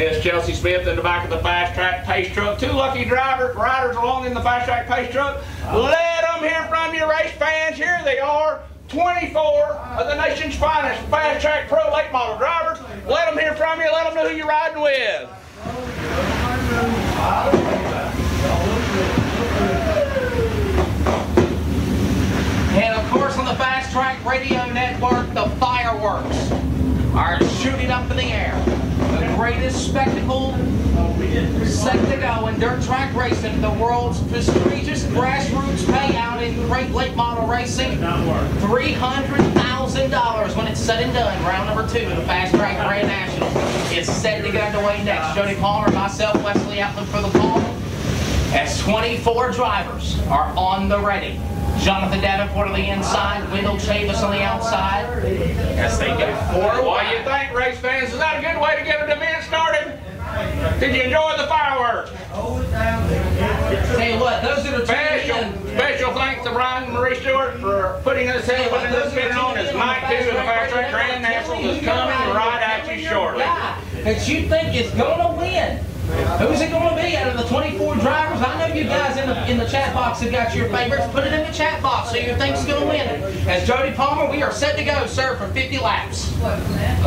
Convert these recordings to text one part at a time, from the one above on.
Miss Chelsea Smith in the back of the FASTRAK pace truck. Two lucky riders along in the FASTRAK pace truck. Let them hear from you, race fans. Here they are, 24 of the nation's finest FASTRAK Pro late model drivers. Let them hear from you. Let them know who you're riding with. And of course on the FASTRAK radio network, the fireworks are shooting up in the air. The greatest spectacle set to go in dirt track racing, the world's prestigious grassroots payout in great late model racing, $300,000 when it's said and done. Round number 2 of the FASTRAK Grand National is set to get underway next. Jody Palmer, myself, Wesley Outlook for the call, as 24 drivers are on the ready. Jonathan Davenport on the inside, Wendell Chavis on the outside, as they go forward. What do you think, race fans? Is that a good way to get an event started? Did you enjoy the fireworks? Tell you what, those that are Special thanks to Brian and Marie Stewart for putting us in with this been on as Night 2 of the FASTRAK Grand National is coming right at you shortly. That you think is going to win. Who's it going to be out of the 24 drivers? I know you guys in the chat box have got your favorites. Put it in the chat box so you think's going to win it. As Jody Palmer, we are set to go, sir, for 50 laps. Well,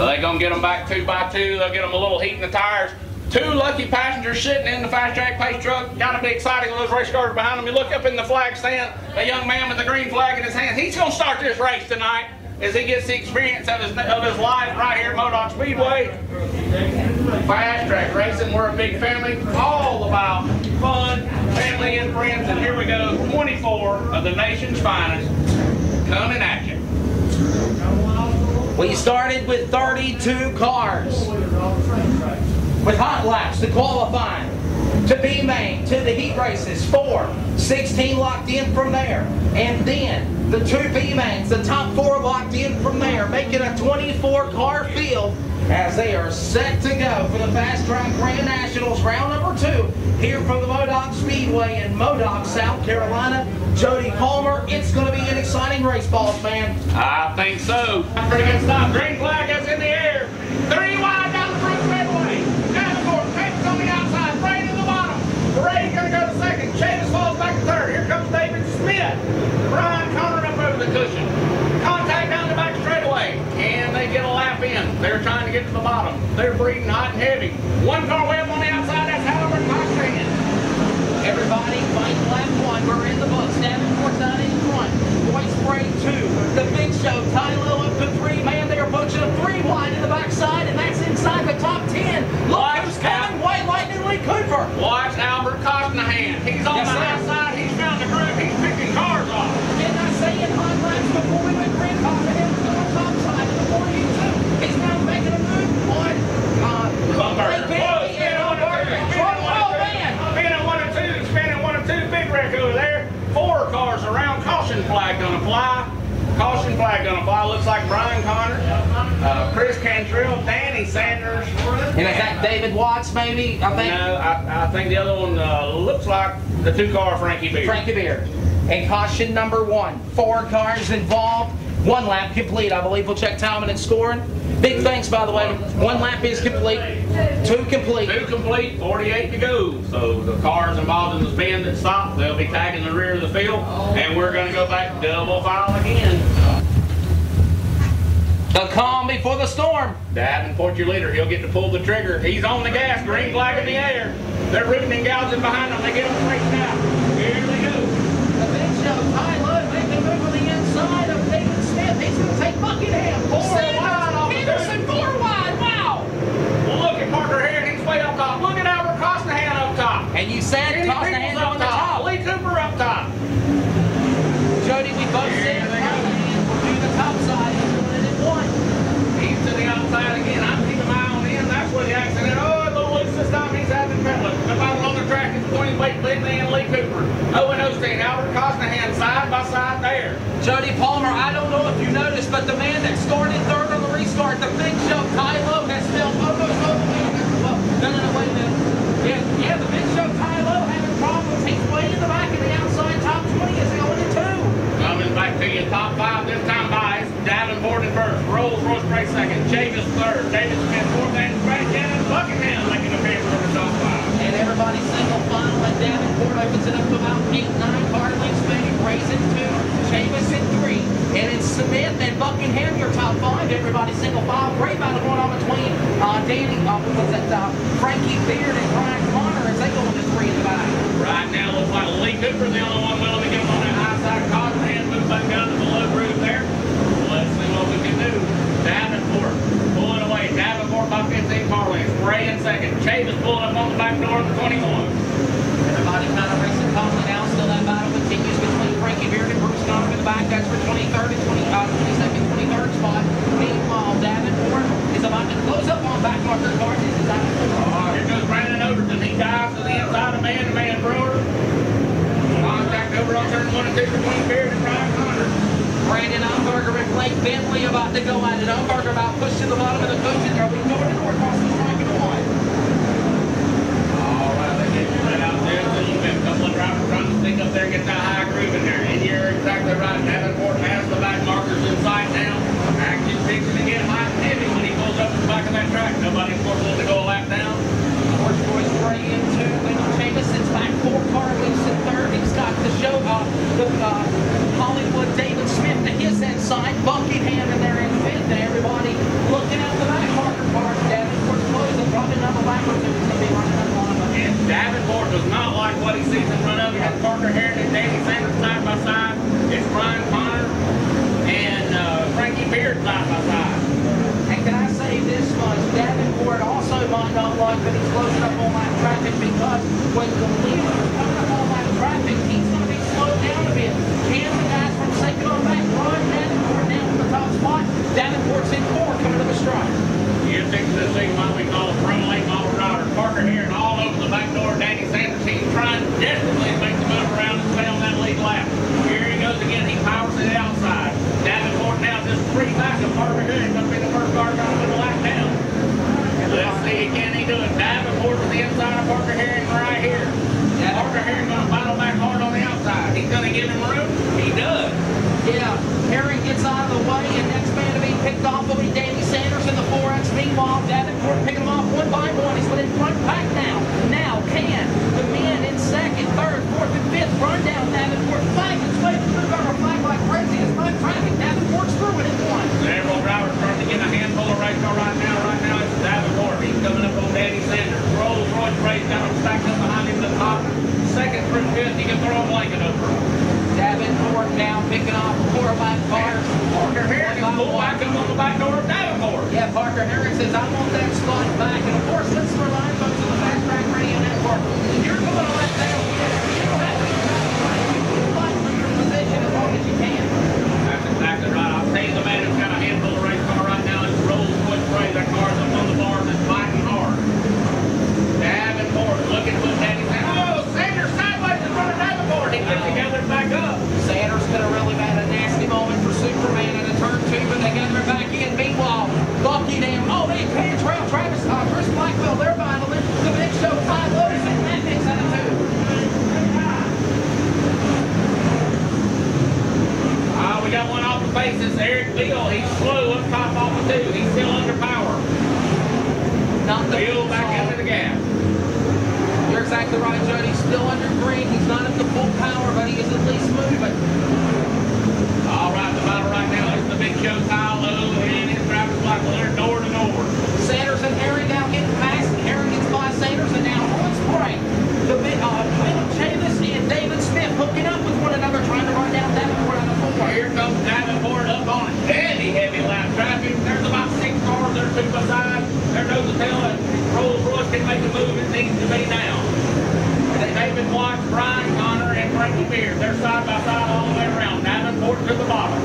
they're going to get them back 2 by 2. They'll get them a little heat in the tires. 2 lucky passengers sitting in the FASTRAK pace truck. Got to be exciting with those race cars behind them. You look up in the flag stand, a young man with the green flag in his hand. He's going to start this race tonight as he gets the experience of his life right here at MODOC Speedway. FASTRAK racing, we're a big family, all about fun, family and friends, and here we go, 24 of the nation's finest coming at you. We started with 32 cars, with hot laps to qualifying, to B-main, to the heat races, 4, 16 locked in from there, and then the 2 B-mains, the top 4 locked in from there, making a 24-car field as they are set to go for the FASTRAK Grand Nationals round number 2 here from the MODOC Speedway in MODOC, South Carolina. Jody Palmer, it's going to be an exciting race, boss man. I think so. Pretty good stop. Green flag is in the air. 3 wide down the front straightaway. Davenport, Chavis on the outside, Braden in the bottom. Braden's going to go to second. Chavis falls back to third. Here comes David Smith. Brian Conner up over the cushion. Contact down the back straightaway. And they get a lap in. They're trying to get to the bottom. They're breathing hot and heavy. 1 car way up on the outside. That's Halliburton Cochran. Everybody fight lap 1. We're in the books. Davenport's out in front. Boy Spray 2. The Big Show. Ty Low up to 3. Man, they are punching a 3 wide in the backside, and that's inside the top 10. Look who's coming. White Lightnin Lee Cooper. Watch Albert Cochran. He's on the outside. He's found the groove. He's picking cars off. Didn't I say in hot laps before we went Grand Cochran? It was on the top side of the 42. He's now making a move on Bumper. Spinning 1 and 2. Big wreck over there. 4 cars around. Caution flag gonna fly. Caution flag gonna fly. Looks like Brian Conner, Chris Cantrell, Danny Sanders. And is that David Watts, maybe? I think. No, I think the other one looks like the 2-car Frankie Beard. Frankie Beard. And caution number 1. 4 cars involved. 1 lap complete. I believe we'll check timing and scoring. Big thanks, by the way. 1 lap is complete. 2 complete. 2 complete, 48 to go. So the cars involved in the spin that stopped, they'll be tagging the rear of the field, and we're going to go back double file again. The calm before the storm. Davenport, your leader, he'll get to pull the trigger. He's on the gas, green flag in the air. They're rooting and gouging behind them. They get them straight now. Here they go. The Big Show, Ty Low, making a move on the inside of David Smith. He's going to take Buckingham. 4 wide off Peterson, 4 wide. Wow. Well, look at Parker here, and he's way up top. Look at Albert Cochran up top. And you said Cochran on the top. Lee Cooper up top. Jody, we both said Cochran will do the top side. He's doing it in 1. He's to the outside again. I'm keeping my eye on him. That's where the accident. Oh, a little loose this time. He's having trouble. The battle on the track is between Lightnin and Lee Cooper. Owen Osteen, Albert Cochran side by side there. Jody Palmer, I don't know if you noticed, but the man that started 3rd on the restart, the Big Show, Ty Low, has felt almost over. No, wait a minute. Yeah, the Big Show, Ty Low, having problems. He's way in the back of the outside top 20 is going to 2. Coming back to you, top 5 this time by Davenport in 1st, Rolls Royce Ray 2nd, Chavis 3rd, David Smith 4th, and Brad Cannon Buckingham making Everybody single file, and Davenport opens it up to about 8, 9 car lengths, maybe. Grayson 2, Jamison 3, and it's Smith and Buckingham, your top 5. Everybody single file. Great battle going on between Frankie Beard and Brian Connor as they go into 3 in the back. Right now, looks like Lee Cooper, the only one willing to get him on that high side caution and move back down to the low groove there. Let's see what we can do. Davenport pulling away. Davenport by 15 car lengths. Gray in second. Chavis pulling up on the back door of the 21. Everybody kind of racing calmly now. Still that battle continues between Frankie Beard and Bruce Connor in the back. That's for 23rd and 22nd, 23rd spot. Meanwhile, Davenport is about to close up on back marker cars. Here goes Brandon Overton. He dives to the inside of man-to-man Brewer. Contact over on turn 1 and 2 between Beard and Brian Connor. Brandon Umberger and Blake Bentley about to go at it. Umberger about pushed to the bottom of the coaches. They'll be going to north across the strike and 1. All right, they get you right out there. So you've got a couple of drivers trying to stick up there and get that high groove in there. And you're exactly right. Davenport has the back markers in sight now. Action fixing to get hot and heavy when he pulls up to the back of that track. Nobody's forcing to go a lap down. George Boy's Gray into Wendell Jamison's back 4 car leads in 3rd. He's got the show Hollywood David Smith to his inside. Buckingham in there in 5th. And everybody looking out the back marker cars. Davenport's closing. Probably another lap or 2. He's going to be running up on him. And Davenport does not like what he sees in front of him. It's Parker Herring and Danny Sanders side by side. It's Brian Connor and Frankie Beard side by side. And can I say this much? Davenport also might not like that he's closing up on that traffic because when the leader is coming up on that traffic, he's going to be slowed down a bit. Can the guys from second on back run Davenport down to the top spot? Davenport's in 4 coming to the strike. You're fixing to see what we call a pro late model rider. Parker Herring all over the back door. Danny Sanders, he's trying desperately to make the move around and stay on that lead lap. Here he goes again. He powers to the outside. Davenport now just 3 back of Parker Herring. Going to be the first car trying to put the lap down. Let's see, can he do it? Davenport to the inside of Parker Herring right here. Parker Herring going to battle back hard on the outside. He's going to give him room. He does. Yeah, Herring gets out of the way, and next man to be picked off will be Danny Sanders in the 4X. Meanwhile, Davenport picking him off 1 by 1. He's in front pack now. Now, can the men in 2nd, 3rd, 4th, and 5th run down Davenport? Flag is waving through our flag like crazy. It's not traffic. Davenport's through it in 1. Several drivers trying to get a handful of race car right now. Right now, it's Davenport. He's coming up on Danny Sanders. Rolls Royce Ray's got him stacked up behind him to the top. 2nd through 5th, he can throw a blanket over him. Davenport now picking off 4 back cars. Parker Herring pull back up on the back door of Davenport. Yeah, Parker Herring says, I want that spot back. And of course, let's remind folks of the Fast Track Radio Network. If you're going to let down, you don't have to fight for your position as long as you can. That's exactly right. I'll tell you the man who's got a handful of race car right now is Rolls Royce Ray. That car's up on the bars and fighting hard. Davenport looking for Danny Sanders. Oh, Sanders sideways in front of Davenport. He gets together back up. Sanders could have really had a nasty moment for Superman in a turn 2, but they got her back in. Meanwhile, Buckingham, they pan trail Travis, Chris Blackwell, they're battling. The Big Show, Ty Lotus, and that makes out of 2. We got one off the faces. Eric Beal, he's slow up top off the 2. He's still under power. Not the Beal back into the gap. You're exactly right, Jody. Still under green. He's not at the full power, but he is at least moving. All right, the battle right now is the Big Show, Ty Low, and his driver's like they're door to door. Sanders and Herring now getting past. Herring gets by Sanders, and now on spray. The Wendell Chavis and David Smith hooking up with one another, trying to run down Davenport on the 4. Here comes Davenport up on it. Heavy lap traffic. There's about 6 cars. They're 2 beside. Their nose to tail, and Rolls Royce can make the move it needs to be now. David Watts, Brian Connor, and Frankie Beard. They're side by side all the way around. Davenport to the bottom.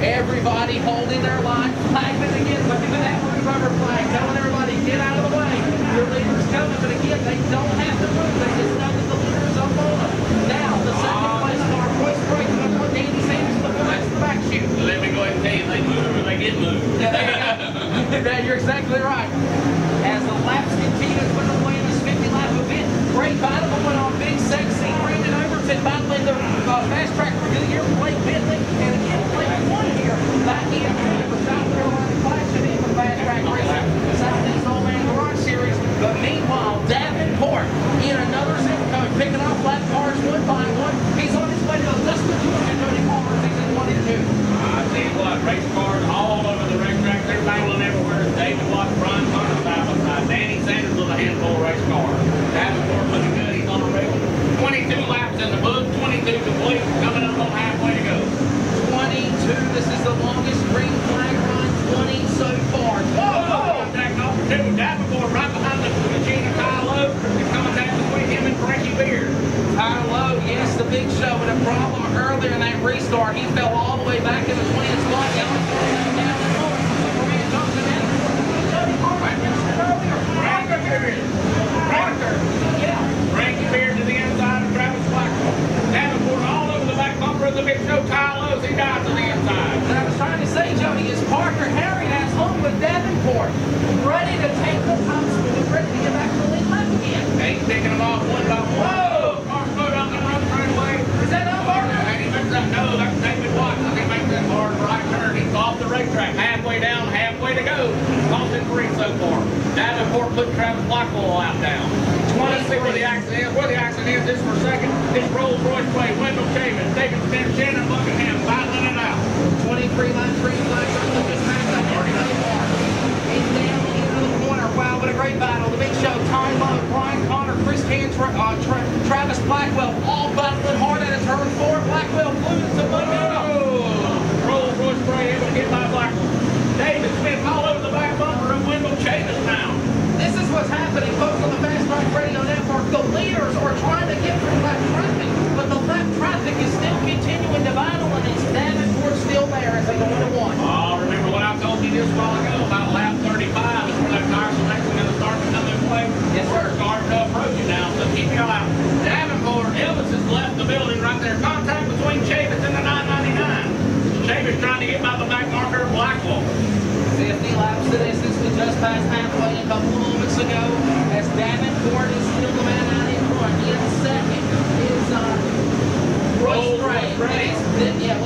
Everybody holding their line, flagging again, looking for that blue rubber flag, telling everybody, get out of the way. Your leader's coming, but again, they don't have to move. They just know that the leader's up on them. Now, the 2nd place car, Royce breaking up on Danny Sanders, the 4X, the back chute. Let me go ahead and tell you, they move or they get moved. Yeah, you're exactly right. As the laps continue to put away in this 50-lap event, great battle going on. Big Sexy, Brandon Overton battling the Fast Track Review here, Blake Bentley, and again, Blake won here back in for South Carolina Clash of in the Fast Track Racing, the Southeast Old Man Garage Series. But meanwhile, Davenport in a 2, Davenport right behind the machine of Ty Lowe. It's contact between him and Frankie Beard. Ty Lowe, yes, the big show with a problem earlier in that restart. He fell all the way back in the 20th spot. Frankie Beard to the inside of Travis Blackwell. Davenport all over the back bumper of the big show. Ty Lowe, he dies to the inside. But I was trying to say, Jody, is Parker Harry has home with Davenport, ready to take the top speed, ready to get back to the lead lap again. He's picking them off one by one. Whoa! Car slowed down the road right away. Is that not Parker? No, that's David Watts. He makes that hard right turn. He's off the racetrack. Halfway down, halfway to go. Costing 3 so far. Davenport put Travis Blackwell out down. Let's see where the accident is. Where the accident is, this for a second. It's Rolls Royce Way, Wendell Chavis, David Smith, Shannon Buckingham, battling it out. 23 laps, 3 laps, just past that 30 mark. He's down into the corner. Wow, what a great battle. The big show, Ty Lowe, Brian Connor, Chris Hand, Travis Blackwell, all battling hard at a turn 4. Blackwell flew to momentum. Rolls Royce Way able to get by Blackwell. David Smith all over the back bumper of Wendell Chavis now. This is what's happening, folks, on the FASTRAK Radio Network. The leaders are trying to get through left traffic, but the left traffic is still continuing to battle, and it's Davenport still there as they go into 1. Oh, remember what I told you just a while ago about lap 35 is where that tire selection is starting to come in play? Yes, sir. We're starting to approach it now, so keep your eye out. Davenport, Elvis has left the building right there. Contact between Chavis and the 999. Chavis trying to get by the back marker of Blackwell. 50 laps to this. This was just past halfway a couple of moments ago as Davenport is still the man out in front. In second is Royce Gray. Yeah,